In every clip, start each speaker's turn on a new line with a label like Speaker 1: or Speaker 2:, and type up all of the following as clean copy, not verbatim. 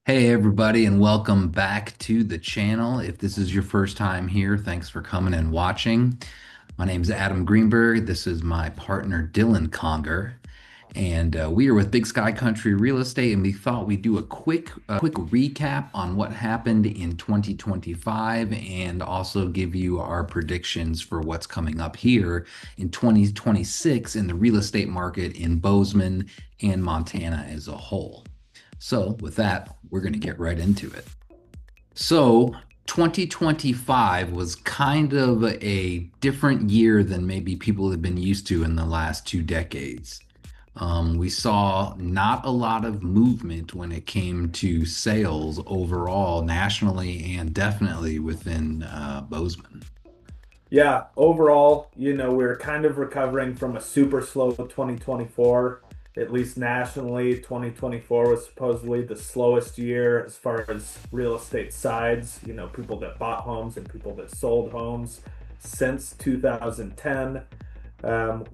Speaker 1: Hey everybody, and welcome back to the channel. If this is your first time here, thanks for coming and watching. My name is Adam Greenberg. This is my partner Dylan Conger, and we are with Big Sky Country Real Estate, and we thought we'd do a quick recap on what happened in 2025, and also give you our predictions for what's coming up here in 2026 in the real estate market in Bozeman and Montana as a whole. So, with that, we're going to get right into it. So, 2025 was kind of a different year than maybe people have been used to in the last 2 decades. We saw not a lot of movement when it came to sales overall, nationally, and definitely within Bozeman.
Speaker 2: Yeah, overall, we're kind of recovering from a super slow 2024. At least nationally, 2024 was supposedly the slowest year as far as real estate sides, people that bought homes and people that sold homes since 2010.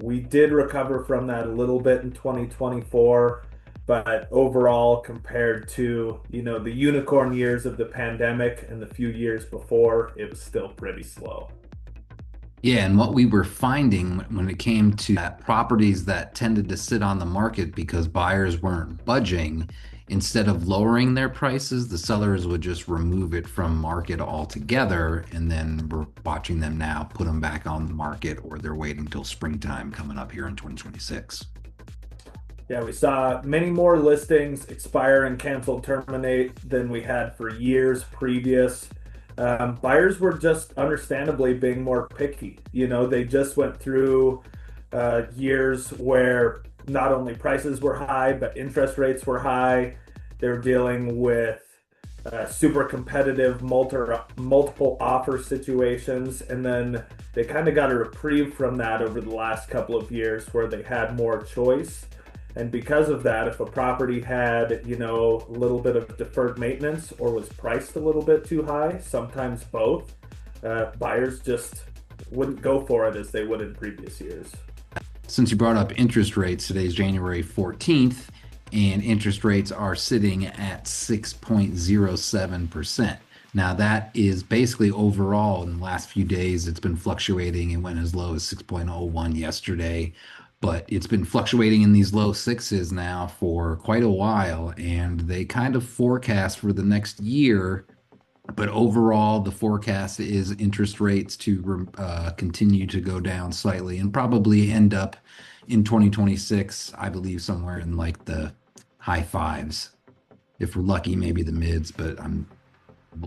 Speaker 2: We did recover from that a little bit in 2024, but overall, compared to, the unicorn years of the pandemic and the few years before, it was still pretty slow.
Speaker 1: Yeah, and what we were finding when it came to properties that tended to sit on the market because buyers weren't budging, instead of lowering their prices, the sellers would just remove it from market altogether. And then we're watching them now put them back on the market, or they're waiting till springtime coming up here in 2026.
Speaker 2: Yeah, we saw many more listings expire and cancel terminate than we had for years previous. Buyers were just understandably being more picky. They just went through years where not only prices were high, but interest rates were high. They were dealing with super competitive multiple offer situations. And then they kind of got a reprieve from that over the last couple of years where they had more choice. And because of that, if a property had, a little bit of deferred maintenance or was priced a little bit too high, sometimes both, buyers just wouldn't go for it as they would in previous years.
Speaker 1: Since you brought up interest rates, today's January 14th, and interest rates are sitting at 6.07%. Now, that is basically overall in the last few days, it's been fluctuating. It went as low as 6.01 yesterday, but it's been fluctuating in these low sixes now for quite a while. And they kind of forecast for the next year, but overall, the forecast is interest rates to continue to go down slightly and probably end up in 2026, I believe, somewhere in like the high fives. If we're lucky, maybe the mids, but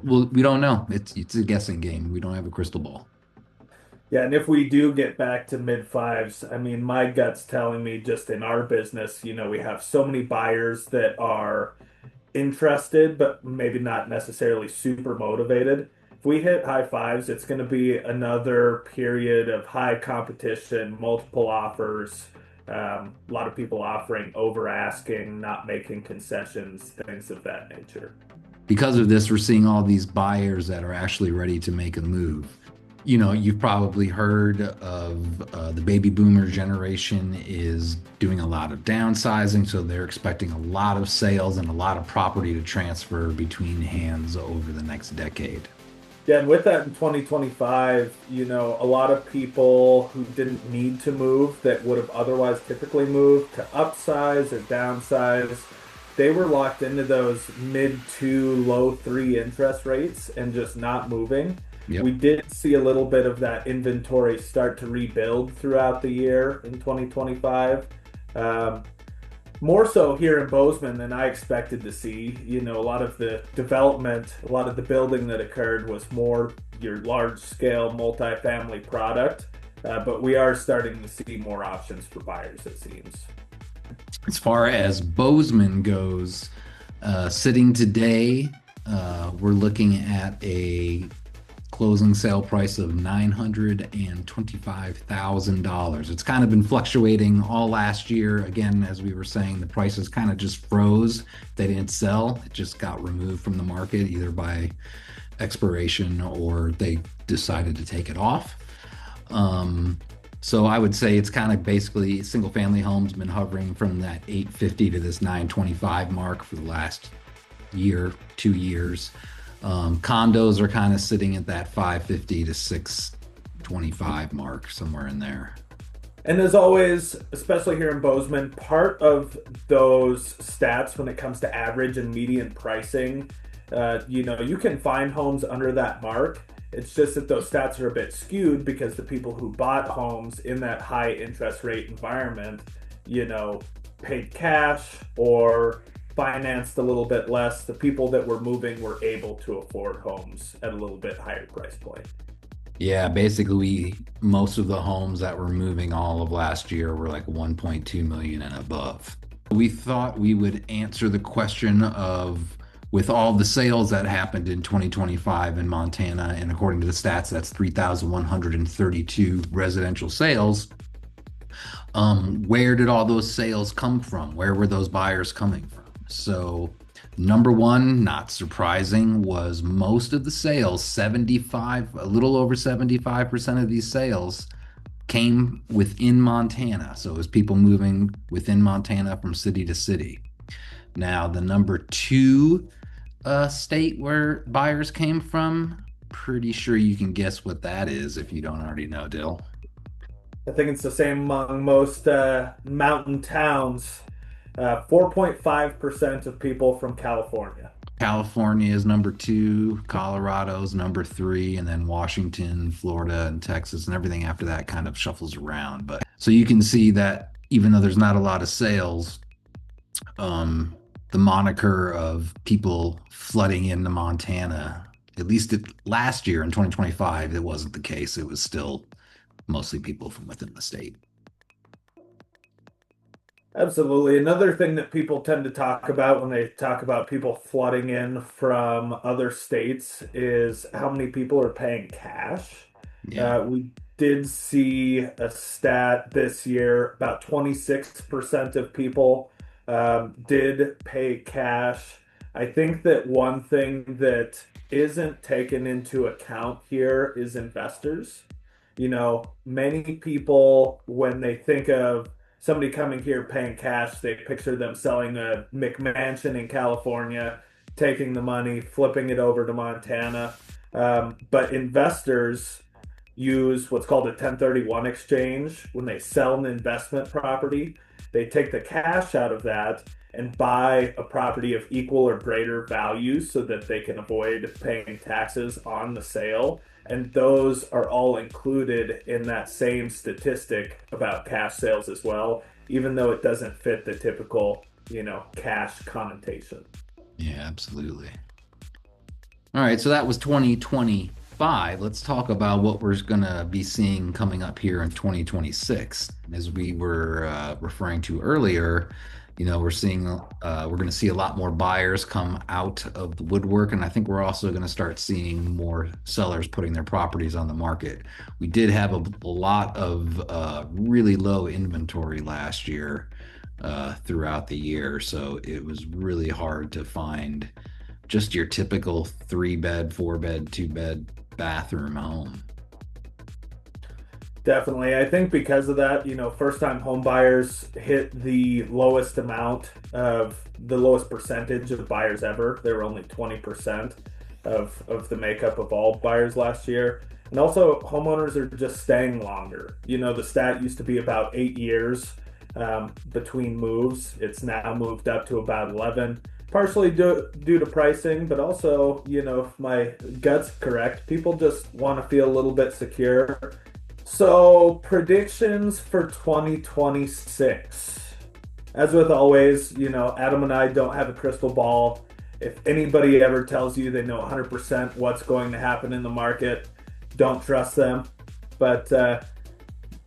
Speaker 1: we don't know. It's a guessing game. We don't have a crystal ball.
Speaker 2: Yeah, and if we do get back to mid fives, I mean, my gut's telling me just in our business, we have so many buyers that are interested, but maybe not necessarily super motivated. If we hit high fives, it's going to be another period of high competition, multiple offers, a lot of people offering over asking, not making concessions, things of that nature.
Speaker 1: Because of this, we're seeing all these buyers that are actually ready to make a move. You've probably heard of the baby boomer generation is doing a lot of downsizing, so they're expecting a lot of sales and a lot of property to transfer between hands over the next decade.
Speaker 2: Yeah, and with that in 2025, a lot of people who didn't need to move that would have otherwise typically moved to upsize or downsize, they were locked into those mid to low three interest rates and just not moving.
Speaker 1: Yep.
Speaker 2: We did see a little bit of that inventory start to rebuild throughout the year in 2025. Um, More so here in Bozeman than I expected to see. A lot of the development, a lot of the building that occurred was more your large scale multifamily product. But we are starting to see more options for buyers, it seems.
Speaker 1: As far as Bozeman goes, sitting today, we're looking at a closing sale price of $925,000. It's kind of been fluctuating all last year. Again, as we were saying, the prices kind of just froze. They didn't sell. It just got removed from the market either by expiration or they decided to take it off. So I would say it's kind of basically single family homes been hovering from that 850 to this 925 mark for the last year, 2 years. Condos are kind of sitting at that 550 to 625 mark, somewhere in there.
Speaker 2: And as always, especially here in Bozeman, part of those stats when it comes to average and median pricing, you can find homes under that mark. It's just that those stats are a bit skewed because the people who bought homes in that high interest rate environment, you know, paid cash or financed a little bit less. The people that were moving were able to afford homes at a little bit higher price point.
Speaker 1: Yeah, basically most of the homes that were moving all of last year were like 1.2 million and above. We thought we would answer the question of with all the sales that happened in 2025 in Montana, and according to the stats, that's 3,132 residential sales. Where did all those sales come from? Where were those buyers coming from? So, number one, not surprising, was most of the sales, 75, a little over 75% of these sales came within Montana. So it was people moving within Montana from city to city. Now, the number two state where buyers came from, pretty sure you can guess what that is if you don't already know, Dill.
Speaker 2: I think it's the same among most mountain towns. 4.5% of people from California.
Speaker 1: California is number two, Colorado's number three, and then Washington, Florida, and Texas, and everything after that kind of shuffles around. But so you can see that even though there's not a lot of sales, the moniker of people flooding into Montana, at least last year in 2025, it wasn't the case. It was still mostly people from within the state.
Speaker 2: Absolutely. Another thing that people tend to talk about when they talk about people flooding in from other states is how many people are paying cash.
Speaker 1: Yeah.
Speaker 2: We did see a stat this year, about 26% of people did pay cash. I think that one thing that isn't taken into account here is investors. Many people, when they think of somebody coming here paying cash, they picture them selling a McMansion in California, taking the money, flipping it over to Montana. But investors use what's called a 1031 exchange when they sell an investment property. They take the cash out of that and buy a property of equal or greater value so that they can avoid paying taxes on the sale. And those are all included in that same statistic about cash sales as well, even though it doesn't fit the typical, cash connotation.
Speaker 1: Yeah, absolutely. All right, so that was 2025. Let's talk about what we're going to be seeing coming up here in 2026. As we were referring to earlier, we're going to see a lot more buyers come out of the woodwork, and I think we're also going to start seeing more sellers putting their properties on the market. We did have a lot of really low inventory last year throughout the year, so it was really hard to find just your typical 3 bed, 4 bed, 2 bed bathroom home.
Speaker 2: Definitely. I think because of that, first time home buyers hit the lowest amount of the lowest percentage of buyers ever. They were only 20% of the makeup of all buyers last year. And also, homeowners are just staying longer. The stat used to be about 8 years between moves. It's now moved up to about 11, partially due to pricing, but also, if my gut's correct, people just want to feel a little bit secure. So, predictions for 2026. As with always, Adam and I don't have a crystal ball. If anybody ever tells you they know 100% what's going to happen in the market, don't trust them. But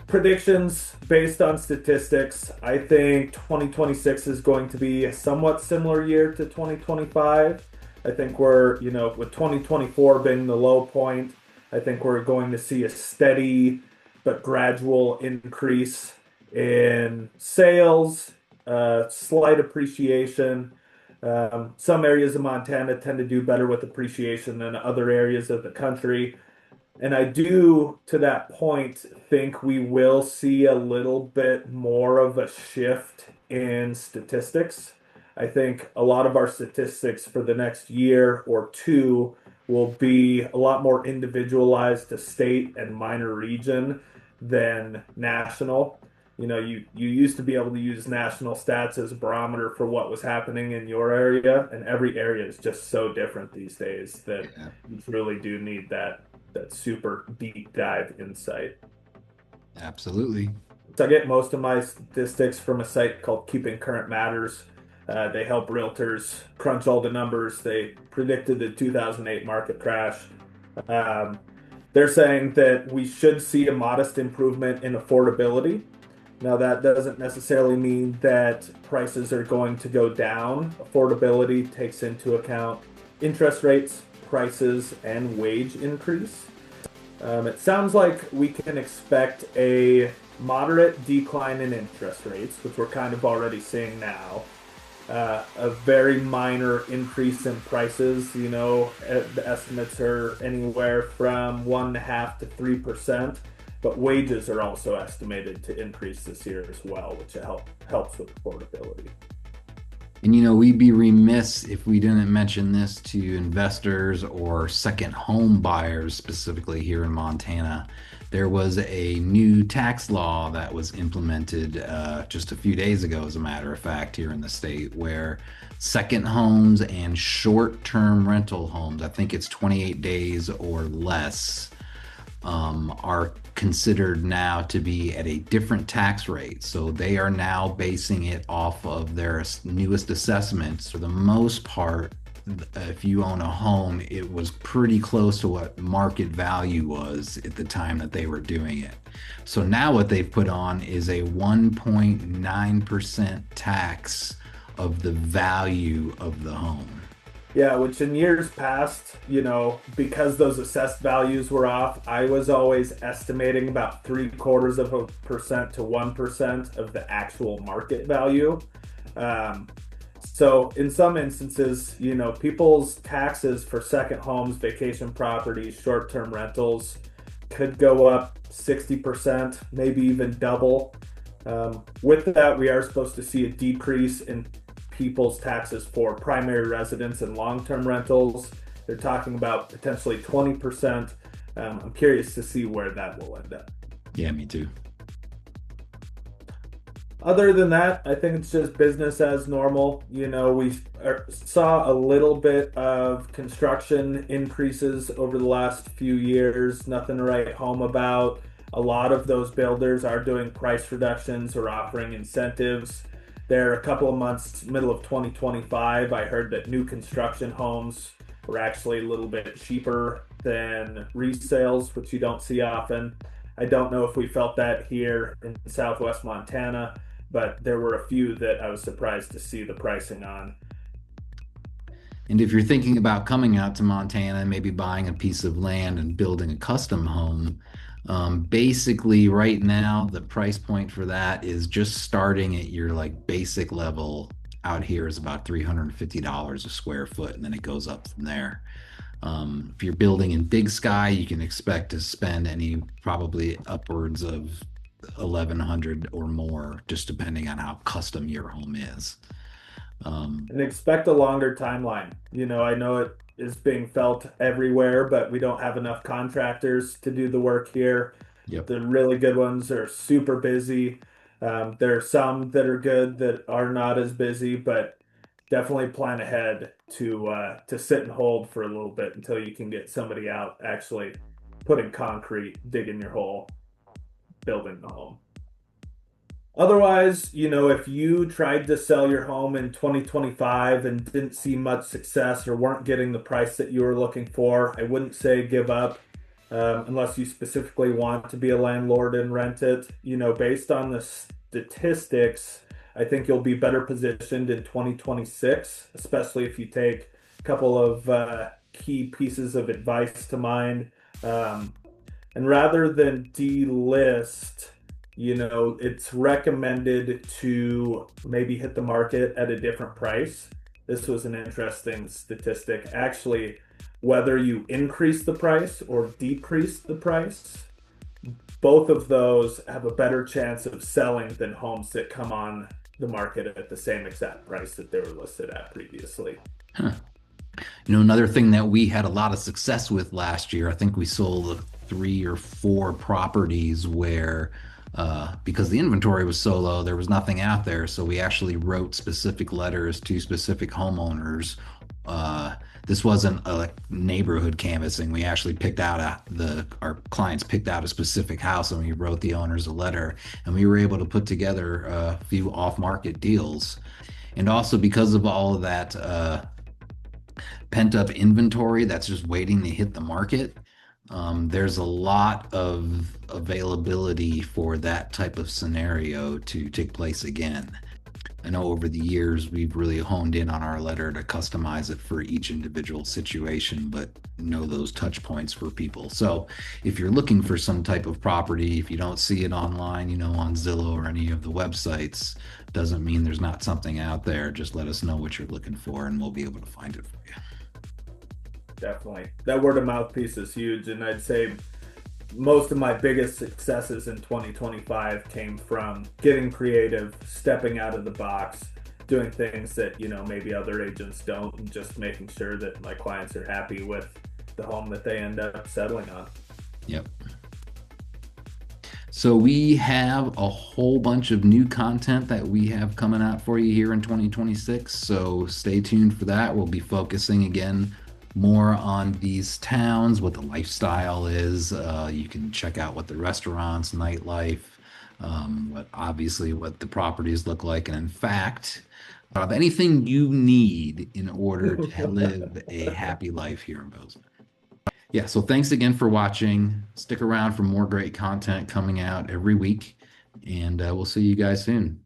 Speaker 2: predictions based on statistics, I think 2026 is going to be a somewhat similar year to 2025. I think we're, with 2024 being the low point, I think we're going to see a steady but gradual increase in sales, slight appreciation. Some areas of Montana tend to do better with appreciation than other areas of the country. And I do, to that point, think we will see a little bit more of a shift in statistics. I think a lot of our statistics for the next year or two will be a lot more individualized to state and minor region than national. You used to be able to use national stats as a barometer for what was happening in your area, and every area is just so different these days that
Speaker 1: Yeah,
Speaker 2: you really do need that super deep dive insight.
Speaker 1: absolutely.
Speaker 2: So I get most of my statistics from a site called Keeping Current Matters. They help realtors crunch all the numbers. They predicted the 2008 market crash. Um, they're saying that we should see a modest improvement in affordability. Now, that doesn't necessarily mean that prices are going to go down. Affordability takes into account interest rates, prices, and wage increase. It sounds like we can expect a moderate decline in interest rates, which we're kind of already seeing now. A very minor increase in prices. The estimates are anywhere from 1.5% to 3%, but wages are also estimated to increase this year as well, which helps with affordability.
Speaker 1: And we'd be remiss if we didn't mention this to investors or second home buyers, specifically here in Montana. There was a new tax law that was implemented just a few days ago, as a matter of fact, here in the state, where second homes and short-term rental homes, I think it's 28 days or less, are considered now to be at a different tax rate. So they are now basing it off of their newest assessments. For the most part, if you own a home, it was pretty close to what market value was at the time that they were doing it. So now what they've put on is a 1.9% tax of the value of the home.
Speaker 2: Yeah, which in years past, because those assessed values were off, I was always estimating about 0.75% to 1% of the actual market value. Um, so in some instances, people's taxes for second homes, vacation properties, short-term rentals could go up 60%, maybe even double. With that, we are supposed to see a decrease in people's taxes for primary residence and long-term rentals. They're talking about potentially 20%. I'm curious to see where that will end up.
Speaker 1: Yeah, me too.
Speaker 2: Other than that, I think it's just business as normal. We saw a little bit of construction increases over the last few years, nothing to write home about. A lot of those builders are doing price reductions or offering incentives. There, a couple of months, middle of 2025, I heard that new construction homes were actually a little bit cheaper than resales, which you don't see often. I don't know if we felt that here in Southwest Montana, but there were a few that I was surprised to see the pricing on.
Speaker 1: And if you're thinking about coming out to Montana, maybe buying a piece of land and building a custom home, basically right now the price point for that is just starting at your like basic level out here is about $350 a square foot, and then it goes up from there. If you're building in Big Sky, you can expect to spend any probably upwards of 1,100 or more, just depending on how custom your home is. Um,
Speaker 2: And expect a longer timeline. I know it is being felt everywhere, but we don't have enough contractors to do the work here.
Speaker 1: yep.
Speaker 2: The really good ones are super busy. There are some that are good that are not as busy, but definitely plan ahead to sit and hold for a little bit until you can get somebody out actually putting concrete, digging your hole, building the home. Otherwise, if you tried to sell your home in 2025 and didn't see much success or weren't getting the price that you were looking for, I wouldn't say give up unless you specifically want to be a landlord and rent it. Based on the statistics, I think you'll be better positioned in 2026, especially if you take a couple of key pieces of advice to mind. Um, and rather than delist, it's recommended to maybe hit the market at a different price. This was an interesting statistic. Actually, whether you increase the price or decrease the price, both of those have a better chance of selling than homes that come on the market at the same exact price that they were listed at previously.
Speaker 1: Huh. Another thing that we had a lot of success with last year, I think we sold 3 or 4 properties where, because the inventory was so low, there was nothing out there. So we actually wrote specific letters to specific homeowners. Uh, this wasn't a like, neighborhood canvassing. We actually picked out our clients picked out a specific house and we wrote the owners a letter, and we were able to put together a few off-market deals. And also because of all of that, pent up inventory that's just waiting to hit the market. There's a lot of availability for that type of scenario to take place again. I know over the years we've really honed in on our letter to customize it for each individual situation, but know those touch points for people. So if you're looking for some type of property, if you don't see it online, on Zillow or any of the websites, doesn't mean there's not something out there. Just let us know what you're looking for and we'll be able to find it for you.
Speaker 2: Definitely. That word of mouth piece is huge. And I'd say most of my biggest successes in 2025 came from getting creative, stepping out of the box, doing things that, maybe other agents don't, and just making sure that my clients are happy with the home that they end up settling on.
Speaker 1: Yep. So we have a whole bunch of new content that we have coming out for you here in 2026. So stay tuned for that. We'll be focusing again more on these towns, what the lifestyle is. You can check out what the restaurants, nightlife, what the properties look like. And in fact, anything you need in order to live a happy life here in Bozeman. Yeah, so thanks again for watching. Stick around for more great content coming out every week, and we'll see you guys soon.